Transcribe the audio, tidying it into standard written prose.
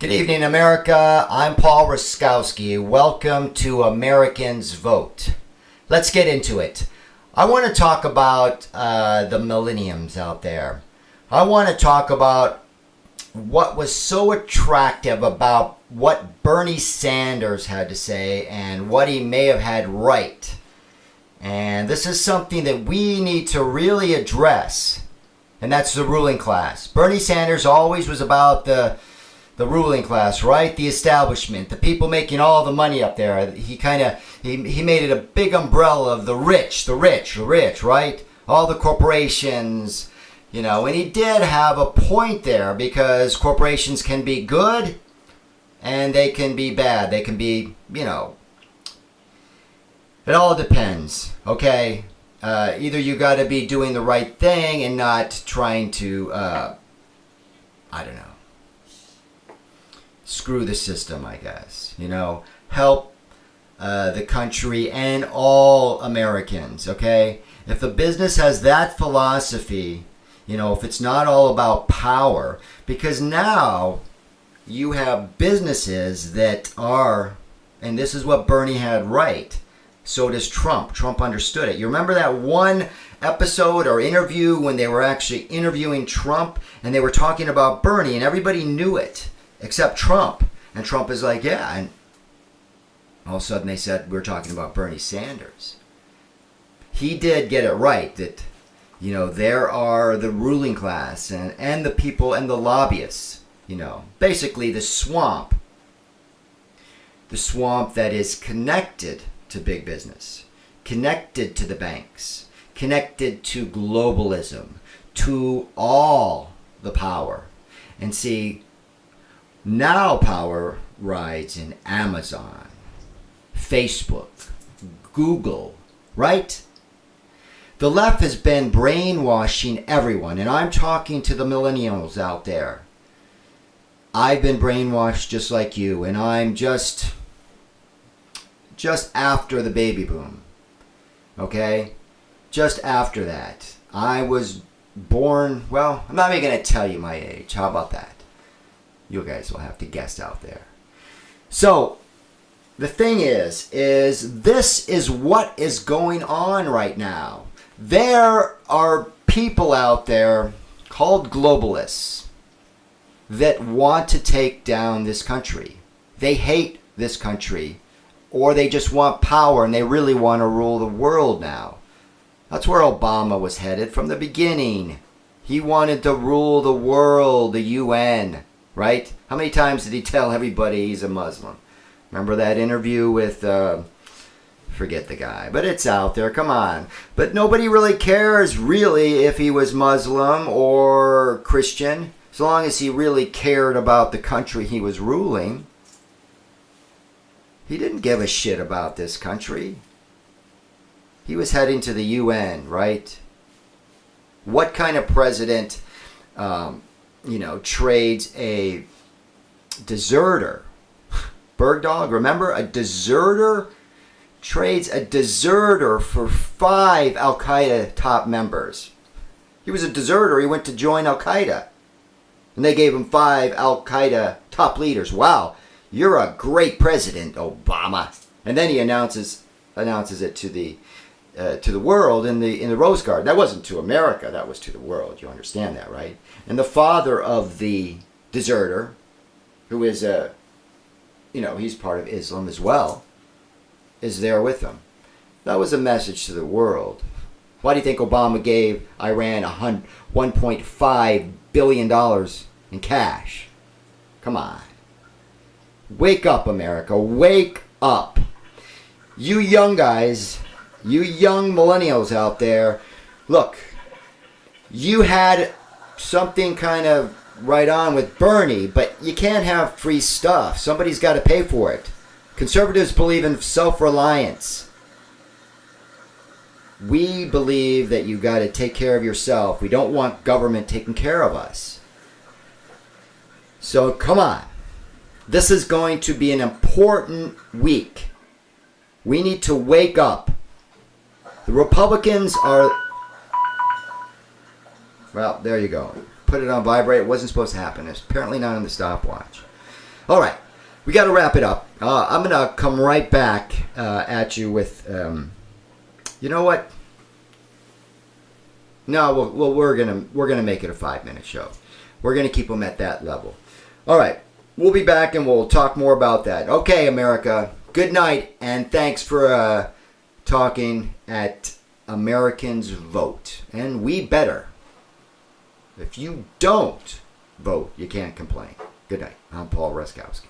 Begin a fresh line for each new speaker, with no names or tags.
Good evening, America. I'm Paul Raskowski. Welcome to Americans Vote. Let's get into it. I want to talk about the millenniums out there. I want to talk about what was so attractive about what Bernie Sanders had to say and what he may have had right. And this is something that we need to really address, and that's the ruling class. Bernie Sanders always was about the ruling class, right? The establishment, the people making all the money up there. He made it a big umbrella of the rich, right? All the corporations, and he did have a point there because corporations can be good and they can be bad. They can be, it all depends, okay? Either you got to be doing the right thing and not trying to, screw the system, I guess. Help the country and all Americans, okay? If the business has that philosophy, if it's not all about power, because now you have businesses that are, and this is what Bernie had right, so does Trump. Trump understood it. You remember that one episode or interview when they were actually interviewing Trump and they were talking about Bernie and everybody knew it except Trump. And Trump is like, yeah. And all of a sudden they said, we're talking about Bernie Sanders. He did get it right that, there are the ruling class and the people and the lobbyists, basically the swamp that is connected to big business, connected to the banks, connected to globalism, to all the power. And see, now power rides in Amazon, Facebook, Google, right? The left has been brainwashing everyone, and I'm talking to the millennials out there. I've been brainwashed just like you, and I'm just after the baby boom, okay? Just after that. I was born, well, I'm not even going to tell you my age. How about that? You guys will have to guess out there. So, the thing is this is what is going on right now. There are people out there called globalists that want to take down this country. They hate this country, or they just want power and they really want to rule the world now. That's where Obama was headed from the beginning. He wanted to rule the world, the UN. Right? How many times did he tell everybody he's a Muslim? Remember that interview with, forget the guy, but it's out there, come on. But nobody really cares, really, if he was Muslim or Christian, as long as he really cared about the country he was ruling. He didn't give a shit about this country. He was heading to the UN, right? What kind of president trades a deserter? Bergdahl, remember? A deserter trades a deserter for 5 Al-Qaeda top members. He was a deserter. He went to join Al-Qaeda. And they gave him 5 Al-Qaeda top leaders. Wow, you're a great president, Obama. And then he announces it to the world in the Rose Garden. That wasn't to America, that was to the world. You understand that, right? And the father of the deserter, who is he's part of Islam as well, is there with him. That was a message to the world. Why do you think Obama gave Iran $1.5 billion in cash? Come on. Wake up, America. Wake up. You young guys, you young millennials out there, look, you had something kind of right on with Bernie, but you can't have free stuff. Somebody's got to pay for it. Conservatives believe in self-reliance. We believe that you got to take care of yourself. We don't want government taking care of us. So come on. This is going to be an important week. We need to wake up. The Republicans are... Well, there you go. Put it on vibrate. It wasn't supposed to happen. It's apparently not on the stopwatch. All right, we got to wrap it up. I'm gonna come right back at you with, you know what? No, well, we're gonna make it a 5-minute show. We're gonna keep them at that level. All right, we'll be back and we'll talk more about that. Okay, America. Good night, and thanks for talking at Americans Vote. And we better. If you don't vote, you can't complain. Good night. I'm Paul Reskowski.